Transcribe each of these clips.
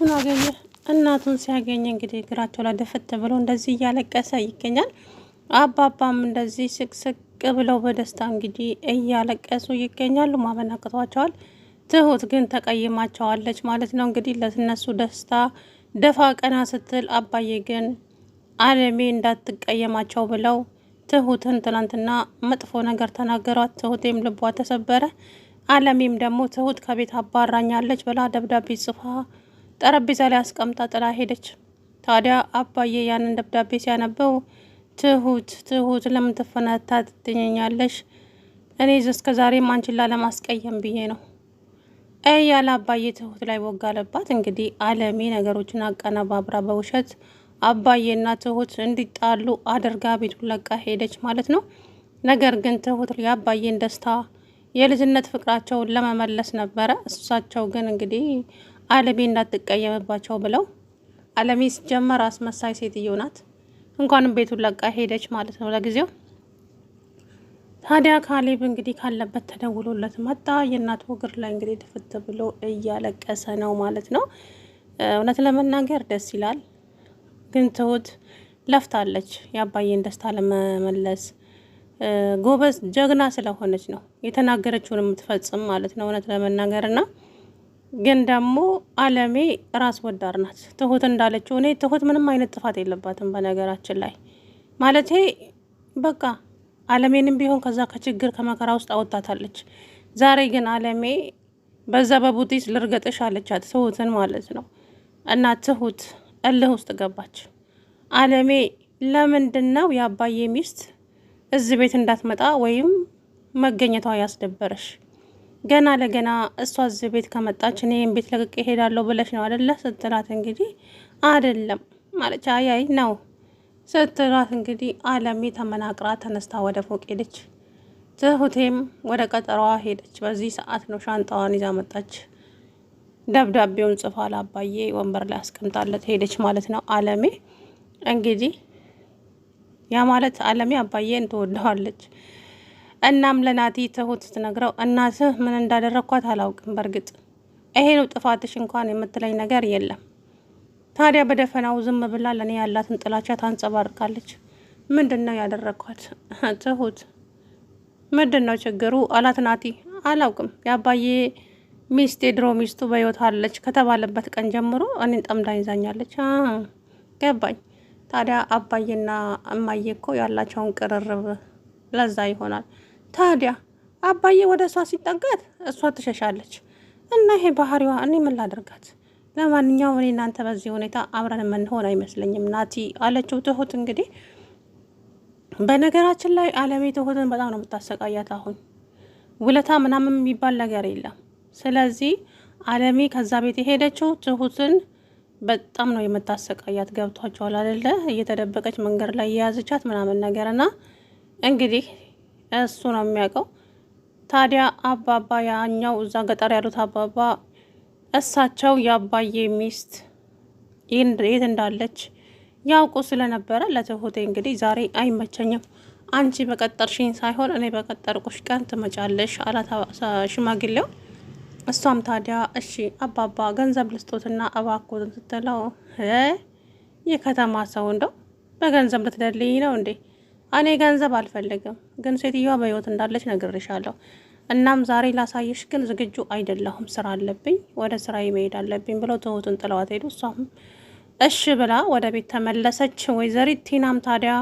እናቱን አገኘ። እናቱን ሲያገኝ እንግዲህ እግራቸው ላይ ድፍት ብሎ እንደዚህ እያለቀሰ ይገኛል። አባባም እንደዚህ ስቅስቅ ብለው በደስታ እንግዲህ እያለቀሱ ይገኛሉ። ማመን አቅቷቸዋል። ትሁት ግን ተቀይማቸዋለች ማለት ነው። እንግዲህ ለእነሱ ደስታ ደፋ ቀና ስትል፣ አባዬ ግን አለሜ እንዳትቀየማቸው ብለው ትሁትን ትናንትና መጥፎ ነገር ተናገሯት። ትሁቴም ልቧ ተሰበረ። አለሜም ደግሞ ትሁት ከቤት አባራኛለች ብላ ደብዳቤ ጽፋ ጠረጴዛ ላይ አስቀምጣ ጥላ ሄደች። ታዲያ አባዬ ያንን ደብዳቤ ሲያነበው ትሁት ለምን ትፈነታትኛለሽ? እኔ እስከ ዛሬም አንቺን ላለማስቀየም ብዬ ነው እያለ አባዬ ትሁት ላይ ወጋለባት። እንግዲህ አለሜ ነገሮችን አቀነባብራ በውሸት አባዬና ትሁት እንዲጣሉ አድርጋ ቤቱን ለቃ ሄደች ማለት ነው። ነገር ግን ትሁት የአባዬን ደስታ የልጅነት ፍቅራቸውን ለመመለስ ነበረ። እሳቸው ግን እንግዲህ አለሜ እንዳትቀየምባቸው ብለው፣ አለሜ ሲጀመር አስመሳይ ሴትዮ ናት። እንኳንም ቤቱን ለቃ ሄደች ማለት ነው ለጊዜው። ታዲያ ካሌብ እንግዲህ ካለበት ተደውሎለት መጣ። የእናቱ እግር ላይ እንግዲህ ድፍት ብሎ እያለቀሰ ነው ማለት ነው። እውነት ለመናገር ደስ ይላል። ግን ትሁት ለፍታለች የአባዬን ደስታ ለመመለስ። ጎበዝ ጀግና ስለሆነች ነው የተናገረችውን የምትፈጽም ማለት ነው እውነት ለመናገር እና ግን ደግሞ አለሜ ራስ ወዳድ ናት። ትሁት እንዳለችው እኔ ትሁት ምንም አይነት ጥፋት የለባትም በነገራችን ላይ ማለቴ በቃ አለሜንም ቢሆን ከዛ ከችግር ከመከራ ውስጥ አወጣታለች። ዛሬ ግን አለሜ በዛ በቡጢስ ልርገጥሽ አለቻት ትሁትን ማለት ነው። እና ትሁት እልህ ውስጥ ገባች። አለሜ ለምንድን ነው የአባዬ ሚስት እዚህ ቤት እንዳትመጣ ወይም መገኘቷ ያስደበረሽ? ገና ለገና እሷ እዚህ ቤት ከመጣች እኔም ቤት ለቅቄ እሄዳለሁ ብለሽ ነው አደለ ስትላት፣ እንግዲህ አይደለም ማለች አያይ ነው ስትላት፣ እንግዲህ አለሜ ተመናቅራ ተነስታ ወደ ፎቅ ሄደች። ትሁቴም ወደ ቀጠሯዋ ሄደች። በዚህ ሰዓት ነው ሻንጣዋን ይዛ መጣች። ደብዳቤውን ጽፋ ለአባዬ ወንበር ላይ አስቀምጣለት ሄደች ማለት ነው አለሜ። እንግዲህ ያ ማለት አለሜ አባዬን ትወደዋለች። እናም ለናቲ ትሁት ስትነግረው እናትህ ምን እንዳደረኳት አላውቅም፣ በእርግጥ ይሄ ነው ጥፋትሽ እንኳን የምትለኝ ነገር የለም። ታዲያ በደፈናው ዝም ብላ ለእኔ ያላትን ጥላቻ ታንጸባርቃለች። ምንድን ነው ያደረኳት? ትሁት ምንድን ነው ችግሩ አላት ናቲ። አላውቅም፣ የአባዬ ሚስት የድሮ ሚስቱ በሕይወት አለች ከተባለበት ቀን ጀምሮ እኔን ጠምዳ ይዛኛለች። ገባኝ። ታዲያ አባዬና እማዬ እኮ ያላቸውን ቅርርብ ለዛ ይሆናል። ታዲያ አባዬ ወደ እሷ ሲጠጋት እሷ ትሸሻለች እና ይሄ ባህሪዋ እኔ ምን ላደርጋት? ለማንኛውም እኔ እናንተ በዚህ ሁኔታ አብረን የምንሆን አይመስለኝም ናቲ አለችው ትሁት። እንግዲህ በነገራችን ላይ አለሜ ትሁትን በጣም ነው የምታሰቃያት። አሁን ውለታ ምናምን የሚባል ነገር የለም። ስለዚህ አለሜ ከዛ ቤት የሄደችው ትሁትን በጣም ነው የምታሰቃያት። ገብቷቸዋል አይደለ? እየተደበቀች መንገድ ላይ የያዘቻት ምናምን ነገር እና እንግዲህ እሱ ነው የሚያውቀው። ታዲያ አባባ ያኛው እዛ ገጠር ያሉት አባባ እሳቸው የአባዬ ሚስት የት እንዳለች ያውቁ ስለነበረ ለትሁቴ እንግዲህ ዛሬ አይመቸኝም፣ አንቺ በቀጠርሽኝ ሳይሆን እኔ በቀጠርኩሽ ቀን ትመጫለሽ አላት ሽማግሌው። እሷም ታዲያ እሺ አባባ ገንዘብ ልስጦትና እባክዎትን ስትለው የከተማ ሰው እንደው በገንዘብ ልትደልኝ ነው እንዴ? እኔ ገንዘብ አልፈልግም፣ ግን ሴትዮዋ በሕይወት እንዳለች ነግሬሻለሁ። እናም ዛሬ ላሳየሽ ግን ዝግጁ አይደለሁም፣ ስራ አለብኝ፣ ወደ ስራዬ መሄድ አለብኝ ብለው ትሁትን ጥለዋት ሄዱ። እሷም እሺ ብላ ወደ ቤት ተመለሰች። ወይዘሪት ቲናም ታዲያ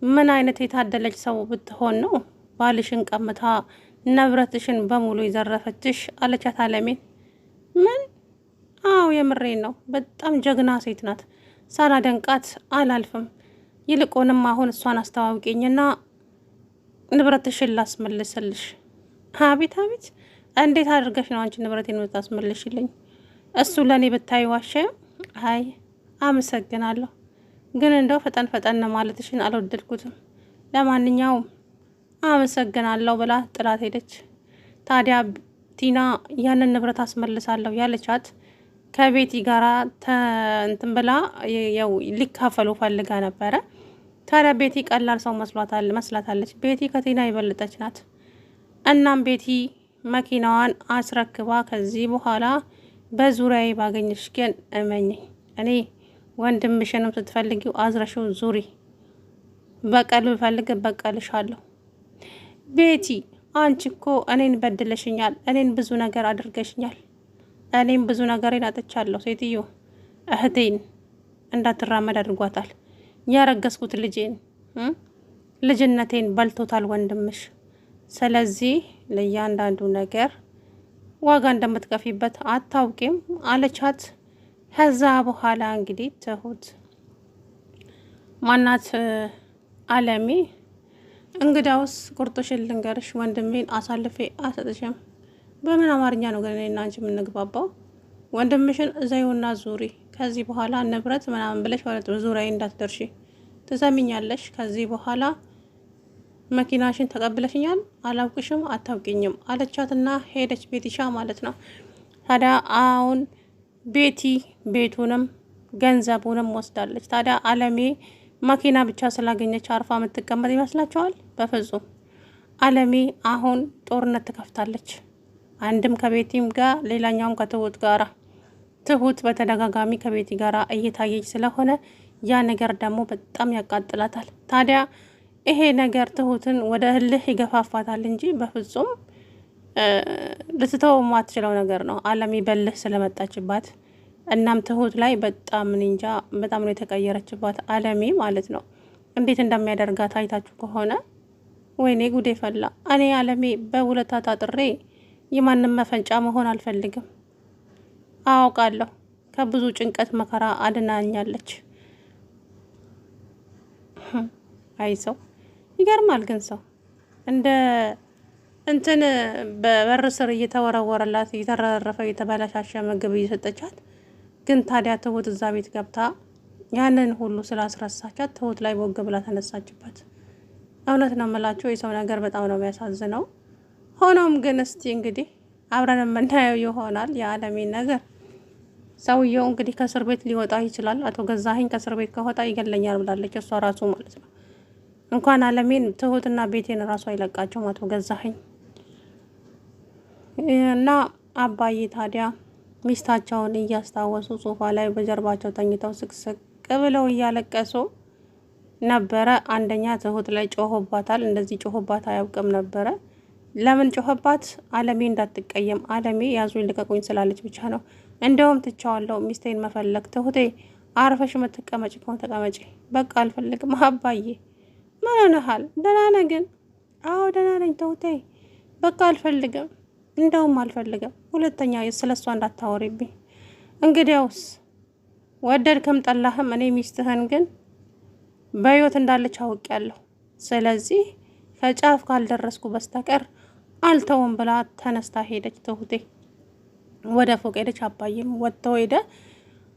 ምን አይነት የታደለች ሰው ብትሆን ነው ባልሽን ቀምታ ንብረትሽን በሙሉ የዘረፈችሽ አለቻት አለሜን። ምን? አዎ የምሬን ነው፣ በጣም ጀግና ሴት ናት፣ ሳላደንቃት አላልፍም። ይልቁንም አሁን እሷን አስተዋውቂኝና ንብረትሽን ላስመልስልሽ። አቤት አቤት፣ እንዴት አድርገሽ ነው አንቺ ንብረቴን የምታስመልሽልኝ? እሱ ለእኔ ብታይ ዋሸ። አይ አመሰግናለሁ፣ ግን እንደው ፈጠን ፈጠን ማለትሽን አልወደድኩትም። ለማንኛውም አመሰግናለሁ ብላ ጥላት ሄደች። ታዲያ ቲና ያንን ንብረት አስመልሳለሁ ያለቻት ከቤቲ ጋራ እንትን ብላ ያው ሊካፈሉ ፈልጋ ነበረ። ታዲያ ቤቲ ቀላል ሰው መስላታለች። ቤቲ ከቲና የበለጠች ናት። እናም ቤቲ መኪናዋን አስረክባ ከዚህ በኋላ በዙሪያዬ ባገኝሽ ግን እመኝኝ፣ እኔ ወንድምሽንም ስትፈልጊው አዝረሽው ዙሪ። በቀል ብፈልግ በቀልሻለሁ። ቤቲ አንቺ እኮ እኔን በድለሽኛል። እኔን ብዙ ነገር አድርገሽኛል። እኔም ብዙ ነገሬን አጥቻለሁ። ሴትዮ እህቴን እንዳትራመድ አድርጓታል። ያረገዝኩት ልጅነቴን በልቶታል ወንድምሽ። ስለዚህ ለእያንዳንዱ ነገር ዋጋ እንደምትከፊበት አታውቂም አለቻት። ከዛ በኋላ እንግዲህ ትሁት ማናት አለሜ፣ እንግዳውስ ቁርጥሽን ልንገርሽ፣ ወንድሜን አሳልፌ አሰጥሽም። በምን አማርኛ ነው ግን እኔና አንቺ የምንግባባው? ወንድምሽን እዛዩና ዙሪ። ከዚህ በኋላ ንብረት ምናምን ብለሽ ማለት ዙሪያዬ እንዳትደርሺ፣ ትሰሚኛለሽ? ከዚህ በኋላ መኪናሽን ተቀብለሽኛል፣ አላውቅሽም፣ አታውቂኝም አለቻትና ሄደች። ቤቲሻ ማለት ነው። ታዲያ አሁን ቤቲ ቤቱንም ገንዘቡንም ወስዳለች። ታዲያ አለሜ መኪና ብቻ ስላገኘች አርፋ የምትቀመጥ ይመስላችኋል? በፍጹም። አለሜ አሁን ጦርነት ትከፍታለች። አንድም ከቤቲም ጋር ሌላኛውም ከትሁት ጋራ። ትሁት በተደጋጋሚ ከቤቲ ጋራ እየታየች ስለሆነ ያ ነገር ደግሞ በጣም ያቃጥላታል። ታዲያ ይሄ ነገር ትሁትን ወደ እልህ ይገፋፋታል እንጂ በፍጹም ልትተው የማትችለው ነገር ነው። አለሜ በልህ ስለመጣችባት እናም ትሁት ላይ በጣም እንጃ በጣም ነው የተቀየረችባት አለሜ ማለት ነው። እንዴት እንደሚያደርጋት አይታችሁ ከሆነ ወይኔ ጉዴ ፈላ። እኔ አለሜ በውለታ ታጥሬ የማንም መፈንጫ መሆን አልፈልግም። አውቃለሁ ከብዙ ጭንቀት መከራ አድናኛለች። አይ ሰው ይገርማል። ግን ሰው እንደ እንትን በበር ስር እየተወረወረላት እየተረረፈ የተበላሻሸ ምግብ እየሰጠቻት፣ ግን ታዲያ ትሁት እዛ ቤት ገብታ ያንን ሁሉ ስላስረሳቻት ትሁት ላይ ቦግ ብላ ተነሳችበት። እውነት ነው የምላቸው የሰው ነገር በጣም ነው የሚያሳዝነው። ሆኖም ግን እስቲ እንግዲህ አብረን የምናየው ይሆናል የአለሜን ነገር። ሰውየው እንግዲህ ከእስር ቤት ሊወጣ ይችላል። አቶ ገዛኸኝ ከእስር ቤት ከወጣ ይገለኛል ብላለች እሷ ራሱ ማለት ነው። እንኳን አለሜን ትሁትና ቤቴን ራሱ አይለቃቸውም አቶ ገዛኸኝ። እና አባዬ ታዲያ ሚስታቸውን እያስታወሱ ሶፋ ላይ በጀርባቸው ተኝተው ስቅስቅ ብለው እያለቀሱ ነበረ። አንደኛ ትሁት ላይ ጮሆባታል። እንደዚህ ጮሆባት አያውቅም ነበረ። ለምን ጮሆባት? አለሜ እንዳትቀየም፣ አለሜ ያዙኝ ልቀቁኝ ስላለች ብቻ ነው። እንደውም ትቻዋለሁ ሚስቴን መፈለግ። ትሁቴ አርፈሽ የምትቀመጭ ከሆነ ተቀመጪ። በቃ አልፈልግም። አባዬ ምን ሆነሃል? ደህና ነህ ግን? አዎ ደህና ነኝ ትሁቴ። በቃ አልፈልግም፣ እንደውም አልፈልግም። ሁለተኛ ስለ እሷ እንዳታወሪብኝ። እንግዲያውስ ወደድክም ጠላህም እኔ ሚስትህን ግን በሕይወት እንዳለች አውቄያለሁ። ስለዚህ ከጫፍ ካልደረስኩ በስተቀር አልተውም ብላ ተነስታ ሄደች። ትሁቴ ወደ ፎቅ ሄደች። አባዬም ወጥቶ ሄደ።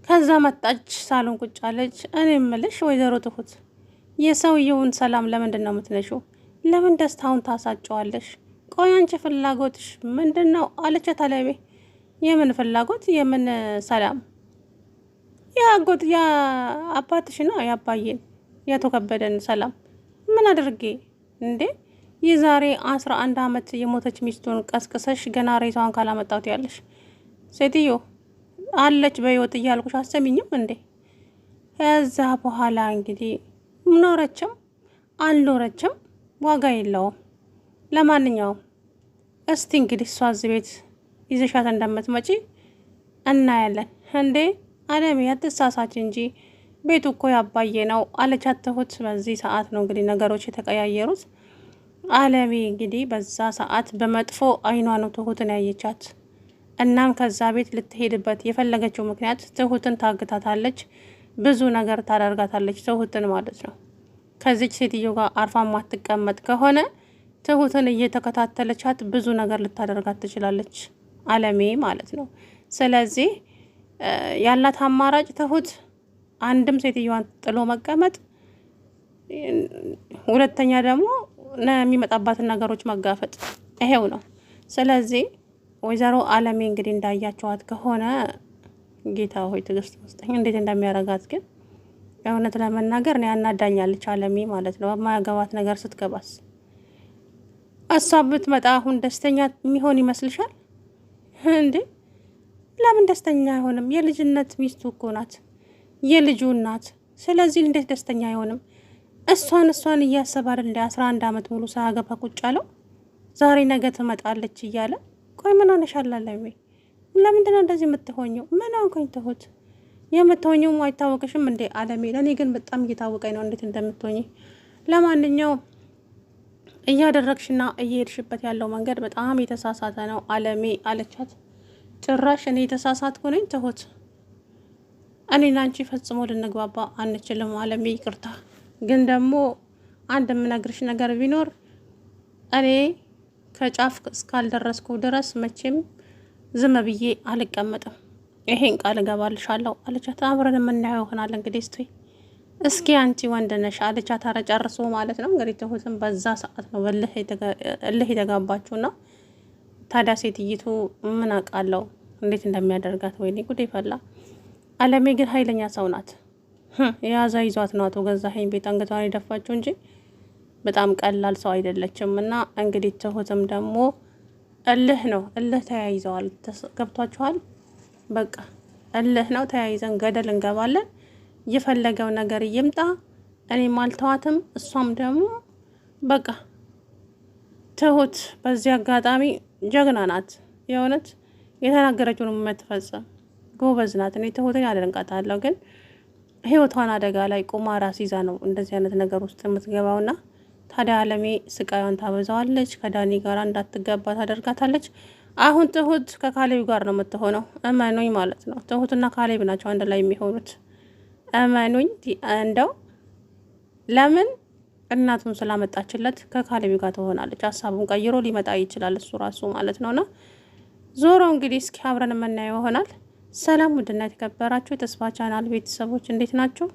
ከዛ መጣች፣ ሳሎን ቁጭ አለች። እኔ እምልሽ ወይዘሮ ትሁት የሰውየውን ሰላም ለምንድን ነው የምትነሺው? ለምን ደስታውን ታሳጨዋለሽ? ቆይ አንቺ ፍላጎትሽ ምንድን ነው አለቻት አለሜ። የምን ፍላጎት የምን ሰላም? የአጎት የአባትሽ ነው የአባዬን የአቶ ከበደን ሰላም ምን አድርጌ እንዴ? የዛሬ 11 ዓመት የሞተች ሚስቱን ቀስቅሰሽ ገና ሬሳዋን ካላመጣሁት ያለሽ ሴትዮ አለች በሕይወት እያልኩሽ አሰሚኝም እንዴ? ከዛ በኋላ እንግዲህ ኖረችም አልኖረችም ዋጋ የለውም። ለማንኛውም እስቲ እንግዲህ እሷ እዚህ ቤት ይዘሻት እንደምትመጪ እናያለን። እንዴ አለሜ አትሳሳች እንጂ ቤቱ እኮ ያባዬ ነው አለቻት ትሁት። በዚህ ሰዓት ነው እንግዲህ ነገሮች የተቀያየሩት። አለሜ እንግዲህ በዛ ሰዓት በመጥፎ አይኗ ነው ትሁትን ያየቻት። እናም ከዛ ቤት ልትሄድበት የፈለገችው ምክንያት ትሁትን ታግታታለች፣ ብዙ ነገር ታደርጋታለች ትሁትን ማለት ነው። ከዚች ሴትዮ ጋር አርፋ ማትቀመጥ ከሆነ ትሁትን እየተከታተለቻት ብዙ ነገር ልታደርጋት ትችላለች አለሜ ማለት ነው። ስለዚህ ያላት አማራጭ ትሁት አንድም ሴትዮዋን ጥሎ መቀመጥ፣ ሁለተኛ ደግሞ የሚመጣባትን ነገሮች መጋፈጥ፣ ይሄው ነው። ስለዚህ ወይዘሮ አለሜ እንግዲህ እንዳያቸዋት ከሆነ ጌታ ሆይ ትዕግስት መስጠኝ፣ እንዴት እንደሚያረጋት ግን እውነት ለመናገር ነው ያናዳኛለች አለሜ ማለት ነው። በማያገባት ነገር ስትገባስ እሷ ብትመጣ አሁን ደስተኛ የሚሆን ይመስልሻል እንዴ? ለምን ደስተኛ አይሆንም? የልጅነት ሚስቱ እኮ ናት፣ የልጁ ናት። ስለዚህ እንዴት ደስተኛ አይሆንም? እሷን እያሰባል እንደ 11 ዓመት ሙሉ ሳያገባ ቁጭ አለው። ዛሬ ነገ ትመጣለች እያለ ቆይ ምን ሆነሻል? ወይ ለምንድን ነው እንደዚህ የምትሆኘው? ምን አንኮኝ ትሁት የምትሆኘው አይታወቅሽም እንዴ አለሜ? ለእኔ ግን በጣም እየታወቀኝ ነው እንዴት እንደምትሆኝ። ለማንኛውም እያደረግሽና እየሄድሽበት ያለው መንገድ በጣም የተሳሳተ ነው አለሜ አለቻት። ጭራሽ እኔ የተሳሳትኩ ነኝ ትሁት? እኔና አንቺ ፈጽሞ ልንግባባ አንችልም አለሜ፣ ይቅርታ። ግን ደግሞ አንድ የምነግርሽ ነገር ቢኖር እኔ ከጫፍ እስካልደረስኩ ድረስ መቼም ዝም ብዬ አልቀመጥም። ይሄን ቃል እገባልሻለሁ አለቻት። አብረን የምናየው ይሆናል እንግዲህ እስኪ አንቺ ወንድ ነሽ አለቻት። ኧረ ጨርሶ ማለት ነው እንግዲህ ትሁትም በዛ ሰዓት ነው እልህ የተጋባችሁና ታዲያ ሴትይቱ ምን አውቃለሁ እንዴት እንደሚያደርጋት። ወይኔ ጉዴ ፈላ። አለሜ ግን ኃይለኛ ሰው ናት። የያዛ ይዟት ነው አቶ ገዛኸኝ ቤት አንገቷን የደፋችው እንጂ በጣም ቀላል ሰው አይደለችም። እና እንግዲህ ትሁትም ደግሞ እልህ ነው፣ እልህ ተያይዘዋል። ገብቷችኋል? በቃ እልህ ነው፣ ተያይዘን ገደል እንገባለን። የፈለገው ነገር ይምጣ፣ እኔም አልተዋትም፣ እሷም ደግሞ በቃ ትሁት በዚህ አጋጣሚ ጀግና ናት። የእውነት የተናገረችውን የምትፈጽም ጎበዝ ናት። እኔ ትሁትን አደንቃታለሁ። ግን ህይወቷን አደጋ ላይ ቁማር አስይዛ ነው እንደዚህ አይነት ነገር ውስጥ የምትገባውና ታዲያ አለሜ ስቃዩን ታበዛዋለች። ከዳኒ ጋር እንዳትገባ ታደርጋታለች። አሁን ትሁት ከካሌብ ጋር ነው የምትሆነው። እመኑኝ ማለት ነው። ትሁትና ካሌብ ናቸው አንድ ላይ የሚሆኑት። እመኑኝ። እንደው ለምን እናቱን ስላመጣችለት ከካሌብ ጋር ትሆናለች። ሀሳቡን ቀይሮ ሊመጣ ይችላል እሱ ራሱ ማለት ነውና ዞሮ እንግዲህ እስኪ አብረን የምናየው ይሆናል። ሰላም ውድና የተከበራችሁ የተስፋ ቻናል ቤተሰቦች እንዴት ናቸው?